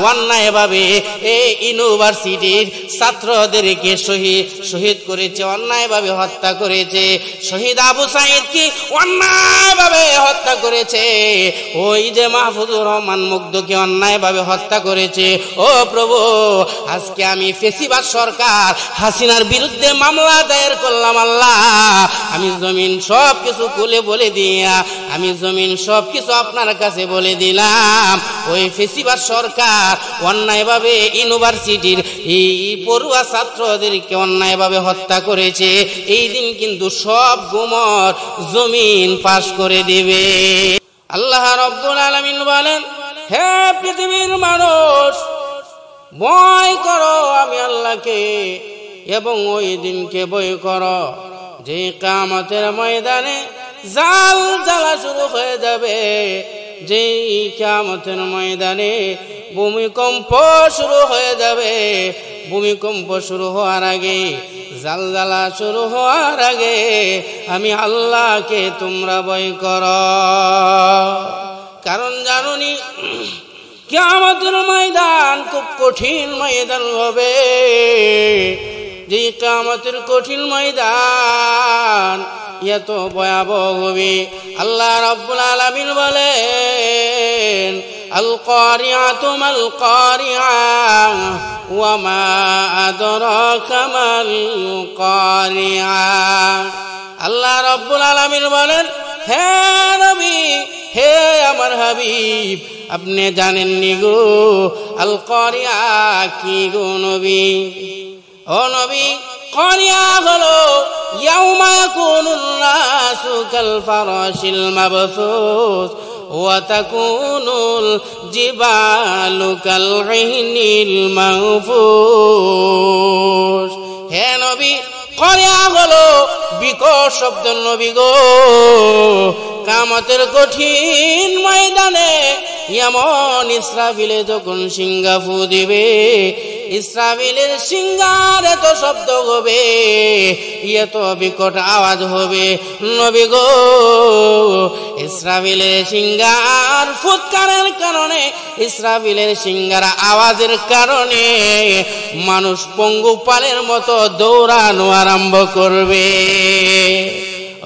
অন্যায়ভাবে এই ইউনিভার্সিটির ছাত্রদেরকে শহীদ করেছে, অন্যায়ভাবে হত্যা করেছে। শহীদ আবু সাঈদকে অন্যায়ভাবে হত্যা করেছে। ওই যে মাহফুজুর রহমান মুগ্ধকে অন্যায়ভাবে হত্যা করেছে। ও প্রভু, আজকে আমি ফেসিবাদ সরকার হাসিনার বিরুদ্ধে মামলা দায়ের করলাম। আল্লাহ, আমি জমিন সব কিছু খুলে বলে দিয়া, আমি জমিন সব কিছু আপনার কাছে বলে দিলাম। ওই ফেসিবাদ সরকার অন্যায়ভাবে ইউনিভার্সিটির এই পড়ুয়া ছাত্রদেরকে অন্যায়ভাবে হত্যা করেছে। এই দিন কিন্তু সব গুমর জমিন পাশ করে দিবে। আল্লাহ রাব্বুল আলামিন বলেন, হে পৃথিবীর মানুষ, ভয় করো আমি আল্লাহকে এবং ওই দিনকে ভয় করো যে কিয়ামতের ময়দানে জাল জ্বালা শুরু হয়ে যাবে, যে কিয়ামতের ময়দানে ভূমিকম্প শুরু হয়ে যাবে। ভূমিকম্প শুরু হওয়ার আগে, জালজালা শুরু হওয়ার আগে আমি আল্লাহকে তোমরা ভয় করো। কারণ জানুনি কিয়ামতের ময়দান খুব কঠিন ময়দান হবে। যে কিয়ামতের কঠিন ময়দান এত ভয়াবহ হবে। আল্লাহ রাব্বুল আলামিন বলেন, আল কারিআতু মাল কারিআ ওয়া মা আদরাকা মাল কারিআ। আল্লাহ রাব্বুল আলামিন বলেন, হে নবী, হে আমার হাবিব, আপনি জানেননি গো আল কারিআ কি গো নবী? ও নবী, কারিআ হলো ইয়াউমা ইয়াকুনুন নাসু কাল ফারাশিল মাবসুস ওয়া তাকুনুল জিবালু কাল ইহনিল মাহফুস। হে নবী, কারিআ হলো বিকট শব্দ নবী গো। কিয়ামতের কঠিন ময়দানে এমন ইসরাফিলে যখন সিংহা ফু দিবে, ইসরাফিলের সিংহার এত শব্দ হবে, এত বিকট আওয়াজ হবে নবী গো। ইসরাফিলের সিংহার ফুৎকারের কারণে, ইসরাফিলের সিংহার আওয়াজের কারণে মানুষ পঙ্গুপালের মতো দৌড়ানো আরম্ভ করবে।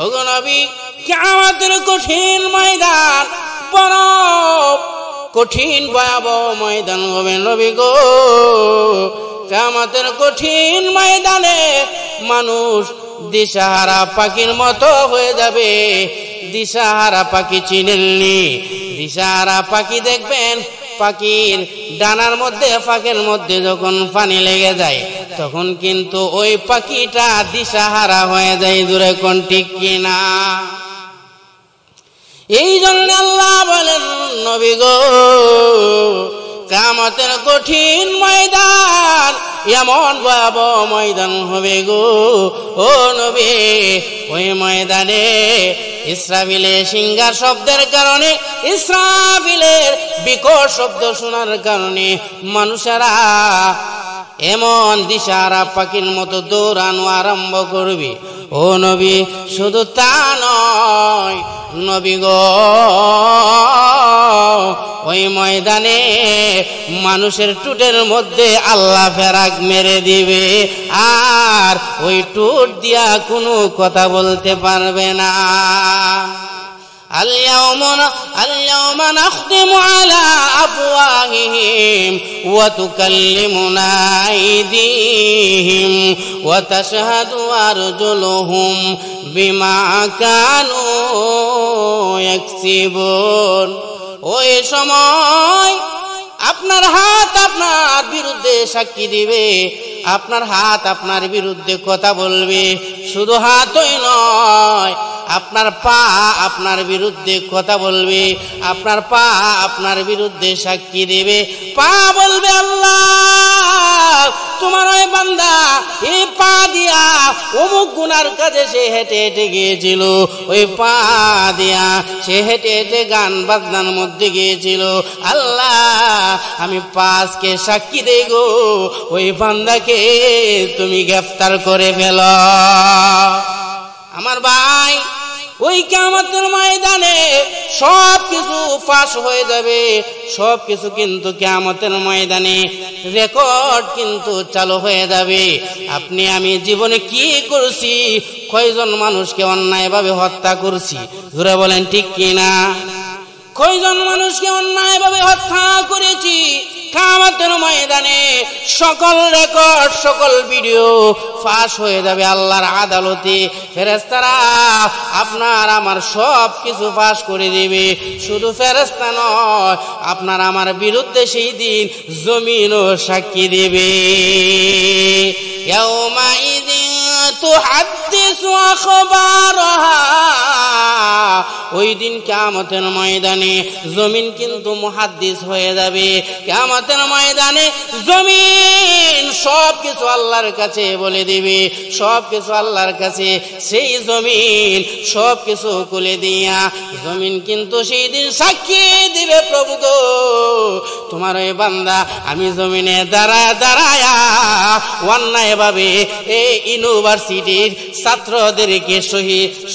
ওগো নবী, কিয়ামতের কঠিন ময়দান বড় কঠিন ভয়াবহ ময়দান হবে নবী গো। কিয়ামতের কঠিন ময়দানে মানুষ দিশাহারা পাখির মতো হয়ে যাবে। দিশাহারা পাখি চিনেননি? দিশাহারা পাখি দেখবেন, পাখির ডানার মধ্যে, ফাঁকের মধ্যে যখন পানি লেগে যায় তখন কিন্তু ওই পাখিটা দিশাহারা হয়ে যায়। দূরে কোন ঠিক কিনা? এই জন্য আল্লাহ বলেন, নবী গো, কিয়ামতের কঠিন ময়দান এমন ভয়াবহ ময়দান হবে গো। ও নবী, ওই ময়দানে ইসরাফিলের সিংহার শব্দের কারণে, ইসরাফিলের বিকট শব্দ শোনার কারণে মানুষেরা এমন দিশাহারা পাখির মতো দৌড়ানো আরম্ভ করবে। ও নবী, শুধু তা নয় নবী গো, ওই ময়দানে মানুষের টুটের মধ্যে আল্লাহ ফেরাক মেরে দিবে, আর ওই টুট দিয়া কোনো কথা বলতে পারবে না। اليوم نختم على أفواههم وتكلمنا أيديهم وتشهد أرجلهم بما كانوا يكسبون। ওই সময় আপনার হাত আপনার বিরুদ্ধে সাক্ষী দিবে, আপনার হাত আপনার বিরুদ্ধে কথা বলবে। শুধু হাতই নয়, আপনার পা আপনার বিরুদ্ধে কথা বলবে, আপনার পা আপনার বিরুদ্ধে সাক্ষী দেবে। পা বলবে, আল্লাহ, তোমার ওই বান্দা এই পা দিয়া অমুক গুনার কাজে সে হেঁটে হেঁটে গিয়েছিল, ওই পা দিয়া সে হেঁটে হেঁটে গান বাজনার মধ্যে গিয়েছিল। আল্লাহ, আমি পাঁচকে সাক্ষী দেই গো, ওই বান্দাকে তুমি গ্রেফতার করে ফেল। আমার ভাই, ওই কিয়ামতের ময়দানে সব কিছু ফাঁস হয়ে যাবে, সব কিছু কিন্তু কিয়ামতের ময়দানে রেকর্ড কিন্তু চালু হয়ে যাবে। আপনি আমি জীবনে কি করছি, কয়জন মানুষকে অন্যায়ভাবে হত্যা করছি, জোরে বলেন ঠিক কিনা? কয়জন মানুষকে অন্যায়ভাবে হত্যা করেছি, কিয়ামতের ময়দানে সকল রেকর্ড, সকল ভিডিও ফাঁস হয়ে যাবে আল্লাহর আদালতে। ফেরেশতারা আপনার আমার সব কিছু ফাঁস করে দেবে। শুধু ফেরেশতা নয়, আপনার আমার বিরুদ্ধে সেই দিন জমিনও সাক্ষী দেবে। ইয়াউমাইযিন তুহাদ্দিসু আখবারাহা, ওই দিন কিয়ামতের ময়দানে জমিন কিন্তু মুহাদ্দিস হয়ে যাবে। কিয়ামতের ময়দানে জমিন সব কিছু আল্লাহর কাছে বলে দিবে, সব কিছু আল্লাহর কাছে। সেই জমিন সব কিছু খুলে দিয়া জমিন কিন্তু সেই দিন সাক্ষী দিবে, প্রভু গো তোমার ওই বান্দা আমি জমিনে দাঁড়ায় দাঁড়ায়া অন্যায়ভাবে এই ইউনিভার্সিটির ছাত্রদেরকে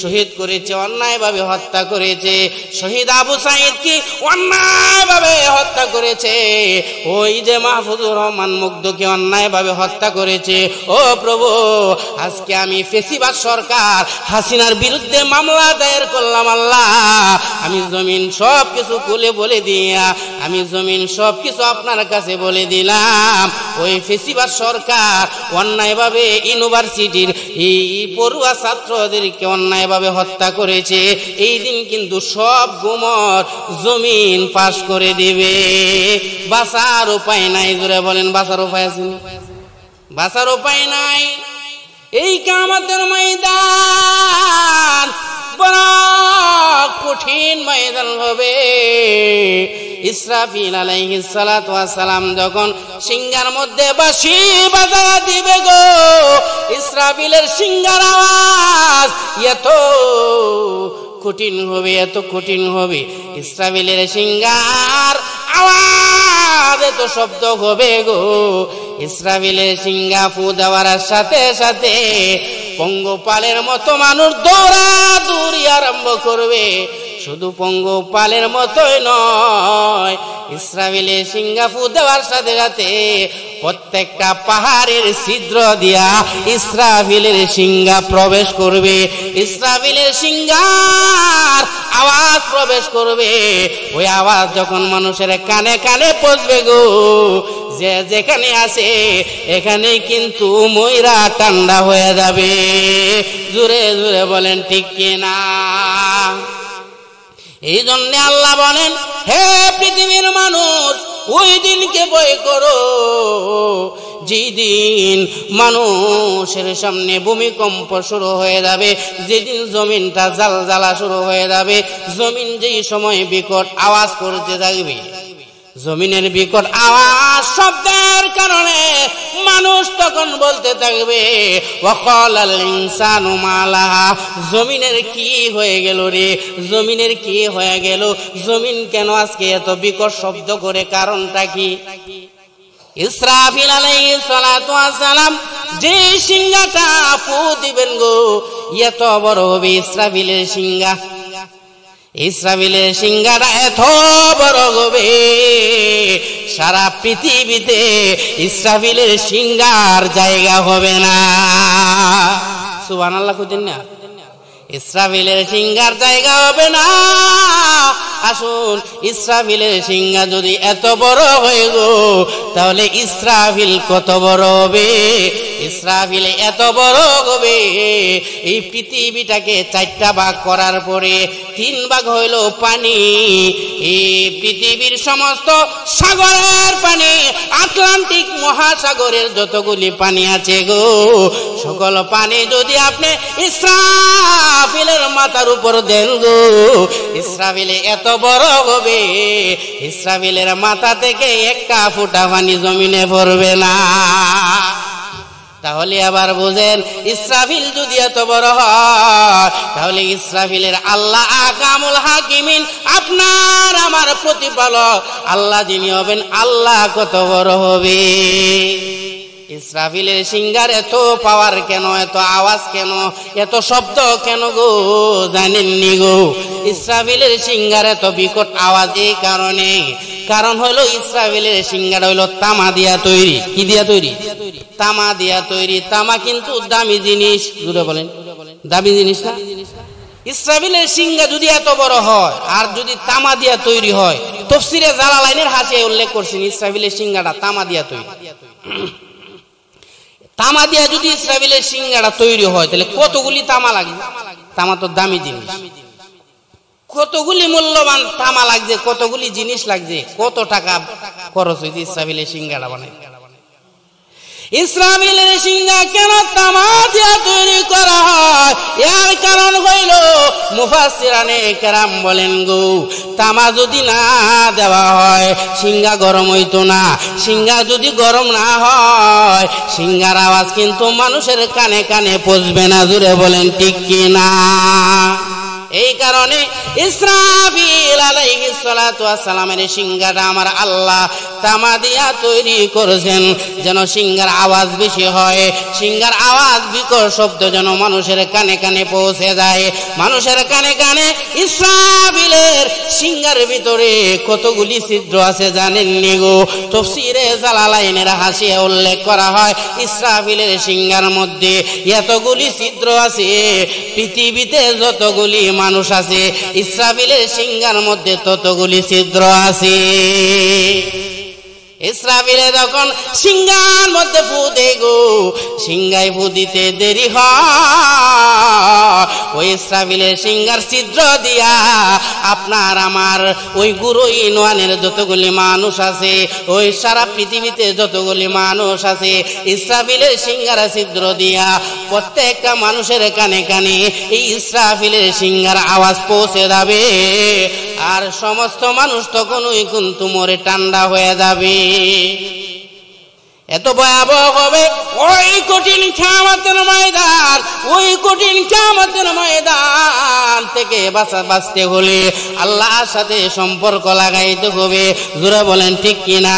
শহীদ করেছে, অন্যায়ভাবে হত্যা করেছে। শহীদ আবু সাঈদকে অন্যায়ভাবে হত্যা করেছে। ওই যে মাহফুজুর রহমান মুগ্ধকে অন্যায়ভাবে হত্যা করেছে। ও প্রভু, আজকে আমি ফেসিবাদ সরকার হাসিনার বিরুদ্ধে মামলা দায়ের করলাম। আল্লাহ, আমি জমিন সব কিছু খুলে বলে দিয়া, আমি জমিন সব কিছু আপনার কাছে বলে দিলাম। ওই ফেসিবাদ সরকার অন্যায়ভাবে ইউনিভার্সিটির এই পড়ুয়া ছাত্রদেরকে অন্যায়ভাবে হত্যা করেছে। এই দিন কিন্তু সব গুমর জমিন পাশ করে দিবে। বাঁচার উপায় নাই, জোরে বলেন বাঁচার উপায় আছে? বাঁচার উপায় নাই। এই কিয়ামতের ময়দান বড় কঠিন ময়দান হবে। ইসরাফিল আলাইহিস সালাতু ওয়াস সালাম যখন সিংহার মধ্যে বাঁশি বাজা দিবে গো, ইসরাফিলের সিংহার আওয়াজ এত কঠিন হবে, এত কঠিন হবে। ইসরাফিলের সিংহার আওয়াজ এত শব্দ হবে গো, ইসরাফিলের সিংহা ফু দেওয়ার সাথে সাথে পঙ্গপালের মতো মানুষ দৌড়াদৌড়ি আরম্ভ করবে। শুধু পঙ্গপালের মতোই নয়, ইসরাফিলের সিংহা ফু দেওয়ার সাথে সাথে প্রত্যেকটা পাহাড়ের ছিদ্র দিয়া ইসরাফিলের সিংহা প্রবেশ করবে। ইসরাফিলের সিংহার আওয়াজ প্রবেশ করবে। ওই আওয়াজ যখন মানুষের কানে কানে পৌঁছবে গো, যে যেখানে আছে এখানে কিন্তু ময়রা ঠান্ডা হয়ে যাবে। জোরে জোরে বলেন ঠিক কিনা? এই জন্য আল্লাহ বলেন, হে পৃথিবীর মানুষ, ওই দিনকে ভয় করো যেদিন মানুষের সামনে ভূমিকম্প শুরু হয়ে যাবে, যেদিন জমিনটা জ্বালা শুরু হয়ে যাবে। জমিন যেই সময় বিকট আওয়াজ করতে থাকবে, জমিনের বিকট আওয়াজ শব্দের কারণে মানুষ তখন বলতে থাকবে, ওয়াকালাল ইনসানু মা লাহা, জমিনের কি হয়ে গেল রে, জমিনের কি হয়ে গেল, জমিন কেন আজকে এত বিকট শব্দ করে, কারণটা কি? ইসরাফিল আলাইহিস সালাতু ওয়াস সালাম যে সিংহাটা ফু দিবেন গো, এত বড় হবে ইসরাফিলের সিংহা। ইসরাফিলের সিংহাটা এত বড় হবে, সারা পৃথিবীতে ইসরাফিলের সিংহার জায়গা হবে না। সুবহানাল্লাহ কইতেন না? ইসরাফিলের সিংহার জায়গা হবে না। আসুন, ইসরাফিলের সিংহা যদি এত বড় হয়ে গো, তাহলে ইসরাফিল কত বড় হবে? ইসরাফিল এত বড় হবে, এই পৃথিবীটাকে 4টা ভাগ করার পরে 3 ভাগ হইল পানি। এই পৃথিবীর সমস্ত সাগরের পানি, আটলান্টিক মহাসাগরের যতগুলি পানি আছে গো, সকল পানি যদি আপনি ইসরাফিলের মাথার উপর দেন গো, ইসরাফিলে এত বড় হবে, ইসরাফিলের মাথা থেকে একটা ফোঁটা পানি জমিনে পড়বে না। তাহলে আবার বুঝেন, ইসরাফিল যদি এত বড় হয়, তাহলে ইসরাফিলের আল্লাহ আকামুল হাকিমিন, আপনার আমার প্রতিপালক আল্লাহ যিনি হবেন, আল্লাহ কত বড় হবে। ইসরাফিলের সিংহার এত পাওয়ার কেন, এত আওয়াজ কেন, এত শব্দ কেন গো জানেননি গো? ইসরাফিলের সিংহার এত বিকট আওয়াজ এই কারণে, কারণ হলো ইসরাফিলের সিংহার হইলো তামা দিয়া তৈরি। কি দিয়া তৈরি? তামা দিয়া তৈরি। তামা কিন্তু দামি জিনিস, জুড়ে বলেন দামি জিনিস না? ইসরাফিলের সিংহা যদি এত বড় হয় আর যদি তামা দিয়া তৈরি হয়, তাফসীরে জালালাইনের হাসিয়ে উল্লেখ করছেন ইসরাফিলের সিংহাটা তামা দিয়া তৈরি। তামা দিয়া যদি ইসরাফিলের সিংহাটা তৈরি হয় তাহলে কতগুলি তামা লাগবে? তামা তো দামি জিনিস, কতগুলি মূল্যবান তামা লাগছে, কতগুলি জিনিস লাগছে, কত টাকা খরচ হয়েছে ইসরাফিলের সিংহাটা বানাই। ইসরাফিলের সিংহা কেন তামা দিয়া তৈরি করা হয়? এর কারণ হইল মুফাসসিরানে কেরাম বলেন গো, তামা যদি না দেওয়া হয় সিংহা গরম হইতো না। সিংহা যদি গরম না হয় সিংহার আওয়াজ কিন্তু মানুষের কানে কানে পৌঁছবে না। জুড়ে বলেন ঠিক কি না? এই কারণে ইসরাফিল আলাইহিস সালাতু ওয়াস সালামের সিংহাটা আমার আল্লাহ তামা দিয়া তৈরি করেছেন যেন সিংহার আওয়াজ বেশি হয়, সিংহার আওয়াজ বিকট শব্দ যেন মানুষের কানে কানে পৌঁছে যায়। মানুষের কানে কানে ইসরাফিলের সিংহার ভিতরে কতগুলি ছিদ্র আছে জানেননি গো? তাফসীরে জালালাইনের হাসিয়ে উল্লেখ করা হয় ইসরাফিলের সিংহার মধ্যে এতগুলি ছিদ্র আছে, পৃথিবীতে যতগুলি মানুষ আছে ইসরাফিলের সিংহার মধ্যে ততগুলি ছিদ্র আছে। ইসরাফিলে যখন সিংহার মধ্যে ফু দেয় গো, সিংহায় ফু দিতে দেরি হয়, ওই ইসরাফিলের সিংহার ছিদ্র দিয়া আপনার আমার ওই গুরু ইনওয়ানের যতগুলি মানুষ আছে, ওই সারা পৃথিবীতে যতগুলি মানুষ আছে ইসরাফিলের সিংহার ছিদ্র দিয়া প্রত্যেকটা মানুষের কানে কানে এই ইসরাফিলের সিংহার আওয়াজ পৌঁছে যাবে। আর সমস্ত মানুষ তখন ওই কিন্তু মরে ঠান্ডা হয়ে যাবে। এত ভয়াবহ হবে ওই কঠিন কিয়ামতের ময়দান। ওই কঠিন কিয়ামতের ময়দান থেকে বাঁচতে হলে আল্লাহর সাথে সম্পর্ক লাগাইতে হবে। জোরে বলেন ঠিক কিনা?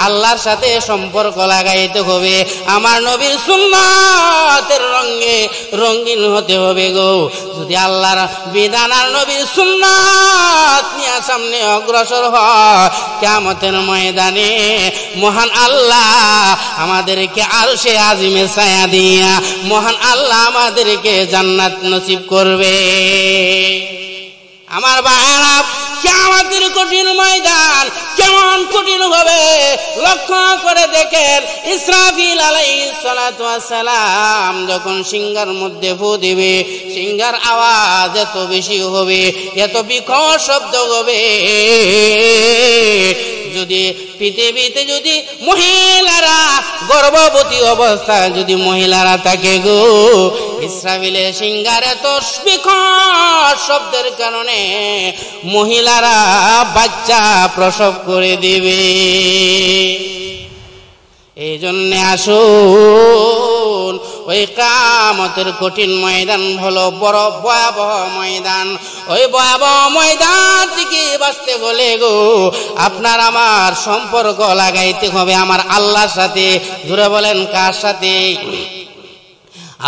আল্লাহর সাথে সম্পর্ক লাগাইতে হবে। আমার নবীর সুন্নাতের রঙে রঙিন হতে হবে গো। যদি আল্লাহর বিধান আর নবীর সুন্নাত নিয়ে সামনে অগ্রসর হয় কিয়ামতের ময়দানে মহান আল্লাহ আমাদেরকে আরশে আজিমে ছায়া দিয়া মহান আল্লাহ আমাদেরকে জান্নাত নসিব করবে। আমার ভাইরা, কিয়ামতের কঠিন ময়দান কেমন কঠিন হবে লক্ষ্য করে দেখেন। ইসরাফিল আলাইহিস সালাতু ওয়াস সালাম যখন সিংহার মধ্যে ফু দিবে, সিংহার আওয়াজ এত বেশি হবে, এত বিকট শব্দ হবে, যদি পৃথিবীতে যদি মহিলারা গর্ভবতী অবস্থায় যদি মহিলারা থাকে গো, ইসরাফিলের সিংহার এত বিকট শব্দের কারণে মহিলারা বাচ্চা প্রসব করে দিবে। এই জন্য আসুন, ওই কিয়ামতের কঠিন ময়দান হলো বড় ভয়াবহ ময়দান। ওই ভয়াবহ ময়দান থেকে বাঁচতে হলে গো আপনার আমার সম্পর্ক লাগাইতে হবে আমার আল্লাহর সাথে। জোরে বলেন কার সাথে?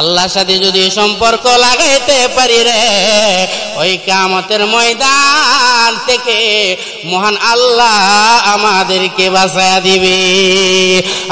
আল্লাহর সাথে যদি সম্পর্ক লাগাইতে পারি রে, ওই কিয়ামতের ময়দান থেকে মহান আল্লাহ আমাদেরকে বাঁচায়া দিবে।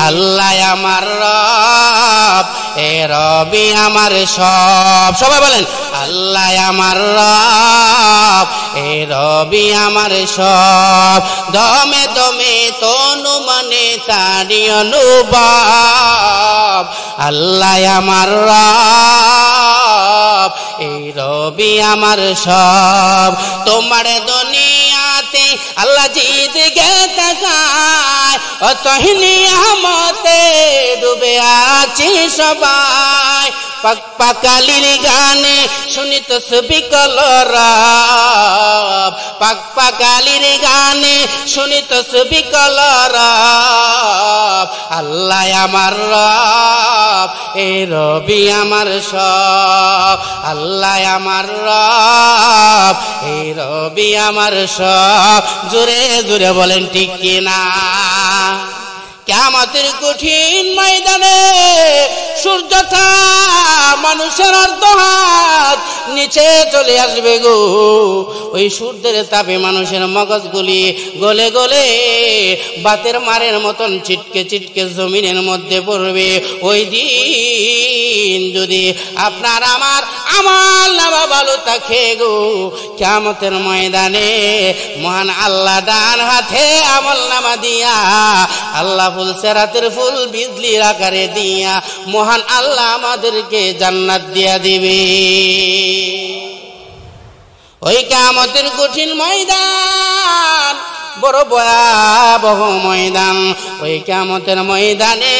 আল্লাহ আমার রব, এ রবি আমার সব। সবাই বলেন আল্লাহ আমার রব, এ রবি আমার সব। দমে দমে তনু মনে তারি অনুভব। আল্লাহ আমার রব, এই রবি আমার সব। তোমার দুনিয়াতে আল্লাহ যেদিকে তাকায় অতহিনী আমতে ডুবে আছি সবাই। পাকালির গানে শুনি তো সবি কলরব, পাকালির গানে শুনি তো সবি কলরব। আল্লাহ আমার রব, এ রবি আমার সব। আল্লাহ আমার রব, এ রবি আমার সব। জোরে জোরে বলেন ঠিক কিনা? কিয়ামতের কঠিন ময়দানে সূর্যটা মানুষের অর্ধ হাত নিচে চলে আসবে গো। ওই সূর্যের তাপে মানুষের মগজগুলি গলে গলে বাতের মারের মতন চিটকে চিটকে জমিনের মধ্যে পড়বে। ওই দিন যদি আপনার আমার আমল নামা ভালো থাকে গো, কিয়ামতের ময়দানে মহান আল্লাহ ডান হাতে আমল নামা দিয়া, আল্লাহ ফুল সেরাতের ফুল বিজলির আকারে দিয়া মহান আল্লাহ আমাদেরকে জান্নাত দিয়া দিবে। ওই কিয়ামতের কঠিন ময়দান বড় ভয়াবহ ময়দান। ওই কিয়ামতের ময়দানে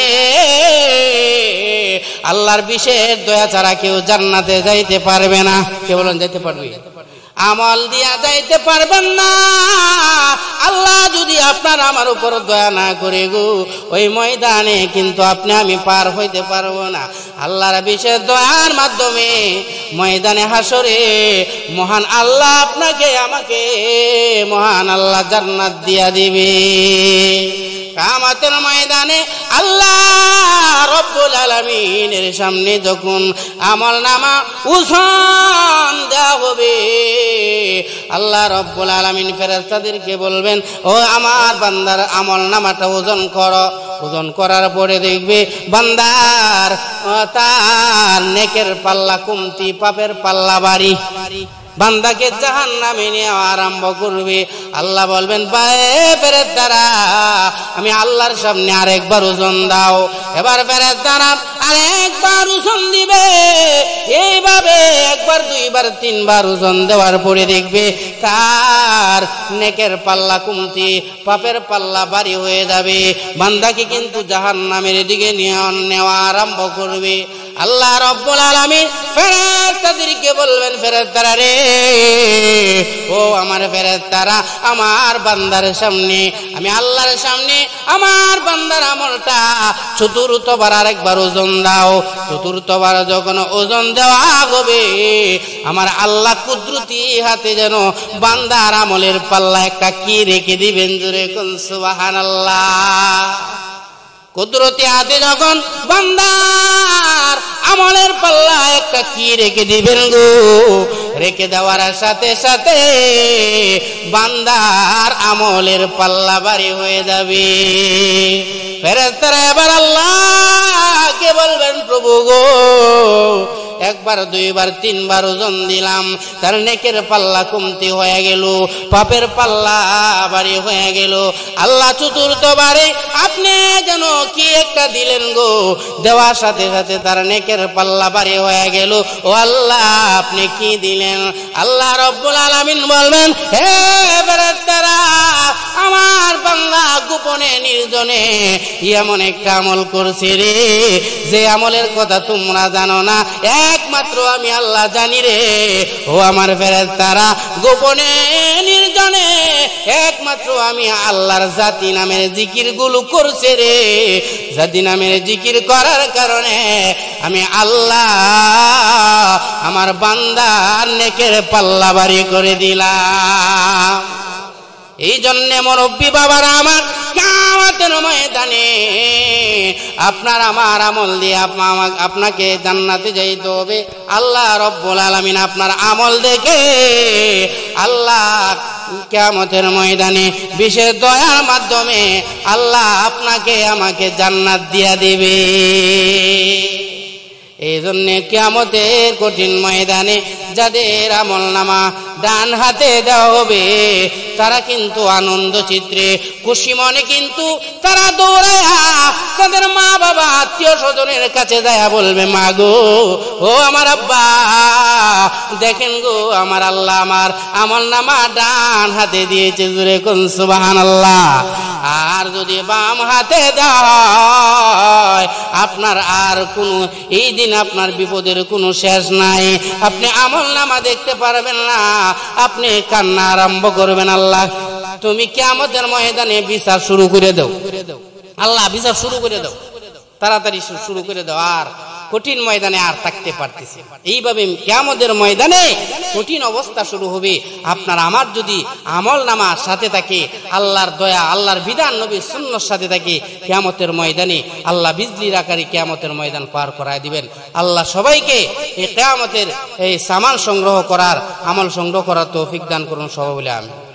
আল্লাহর বিশেষ দয়া ছাড়া কেউ জান্নাতে যাইতে পারবে না। কে বলেন যাইতে পারবে? আমল দিয়া যাইতে পারবেন না। আল্লাহ যদি আপনার আমার উপর দয়া না করে গো, ওই ময়দানে কিন্তু আপনি আমি পার হইতে পারবো না। আল্লাহর বিশেষ দয়ার মাধ্যমে ময়দানে হাসরে মহান আল্লাহ আপনাকে আমাকে মহান আল্লাহ জান্নাত দিয়া দিবে। কিয়ামতের ময়দানে আল্লাহ রব্বুল আলামিনের সামনে যখন আমলনামা ওজন দেওয়া হবে, আল্লাহ রব্বুল আলামিন ফেরেশতাদেরকে বলবেন, ও আমার বান্দার আমলনামাটা ওজন করো। ওজন করার পরে দেখবে বান্দার তার নেকের পাল্লা কমতি, পাপের পাল্লা বাড়ি। বান্দাকে জাহান্নামে নেওয়া আরম্ভ করবে। আল্লাহ বলবেন, ফেরেশতারা আমি আল্লাহর সামনে আরেকবার ওজন দাও। এবার ফেরেশতারা আরেকবার ওজন দিবে। এইভাবে একবার দুইবার তিনবার ওজন দেওয়ার পরে দেখবে তার নেকের পাল্লা কমতি, পাপের পাল্লা ভারী হয়ে যাবে। বান্দাকে কিন্তু জাহান্নামের দিকে নেওয়া আরম্ভ করবে। আল্লাহ রব্বুল আলামিন ফেরেশতাদেরকে বলবেন, ফেরেশতারা রে, ও আমার ফেরেশতারা, আমার বান্দার সামনে আমি আল্লাহর সামনে আমার বান্দার আমলটা চতুর্থবার আরেকবার ওজন দাও। চতুর্থবার যখন ওজন দেওয়া হবে, আমার আল্লাহ কুদরতি হাতে যেন বান্দার আমলের পাল্লা একটা কি রেখে দিবেন। জোরে কোন সুবহানাল্লাহ। কুদরতি হাতে যখন বান্দার আমলের পাল্লা একটা কি রেখে দিবেন গো, রেখে দেওয়ার সাথে সাথে বান্দার আমলের পাল্লা ভারী হয়ে যাবে। ফেরেশতারা এবার আল্লাহকে বলবেন, প্রভু গো, একবার দুইবার তিনবার ওজন দিলাম, তার নেকের পাল্লা কমতি হয়ে গেল, পাপের পাল্লা ভারী হয়ে গেল। আল্লাহ চতুর্থবারে আপনি যেন কি একটা দিলেন গো, দেওয়ার সাথে সাথে তার নেকের পাল্লা ভারী হয়ে গেল। ও আল্লাহ, আপনি কি দিলেন? আল্লাহ রব্বুল আলামিন বলবেন, হে ফেরেশতারা, আমার বান্দা গোপনে নির্জনে এমন একটা আমল করছে রে, যে আমলের কথা তোমরা জানো না, একমাত্র আমি আল্লাহ জানি রে। ও আমার ফেরেশতারা, গোপনে নির্জনে একমাত্র আমি আল্লাহর জাতি নামের জিকির গুলো করছে রে। জাতি নামের জিকির করার কারণে আমি আল্লাহ আমার বান্দার নেকের পাল্লা ভারী করে দিলাম। এই জন্য মুরব্বী বাবারা আমার, কিয়ামতের ময়দানে আপনার আমার আমল দিয়ে আপনাকে জান্নাতে যাইতে হবে। আল্লাহ রব্বুল আলামিন আপনার আমল দেখে আল্লাহ কিয়ামতের ময়দানে বিশেষ দয়ার মাধ্যমে আল্লাহ আপনাকে আমাকে জান্নাত দিয়া দিবে। এই জন্য কিয়ামতের কঠিন ময়দানে যাদের আমলনামা ডান হাতে দেওয়া হবে, তারা কিন্তু আনন্দ চিত্রে খুশি মনে কিন্তু তারা দৌড়ায়া তাদের মা বাবা আত্মীয় স্বজনের কাছে যায় বলবে, মা গো, ও আমার আব্বা, দেখেন গো আমার আল্লাহ আমার আমলনামা ডান হাতে দিয়েছে। জোরে কোন সুবহানাল্লাহ। আর যদি বাম হাতে দেওয়া হয়, আপনার আর কোনো এই দিন আপনার বিপদের কোনো শেষ নাই। আপনি আমলনামা দেখতে পারবেন না, আপনি কান্না আরম্ভ করবেন, আল্লাহ তুমি কিয়ামতের ময়দানে বিচার শুরু করে দাও। আল্লাহ বিচার শুরু করে দাও, তাড়াতাড়ি শুরু করে দাও। আর কঠিন ময়দানে আর থাকতে পারতেছি। এইভাবে কিয়ামতের ময়দানে কঠিন অবস্থা শুরু হবে। আপনার আমার যদি আমল নামা সাথে থাকে, আল্লাহর দয়া, আল্লাহর বিধান, নবীর সুন্নাহর সাথে থাকে, কিয়ামতের ময়দানে আল্লাহ বিজলির আকারে কিয়ামতের ময়দান পার করায় দিবেন। আল্লাহ সবাইকে এই কিয়ামতের এই সামান সংগ্রহ করার, আমল সংগ্রহ করার তৌফিক দান করুন সবাই বলে আমিন।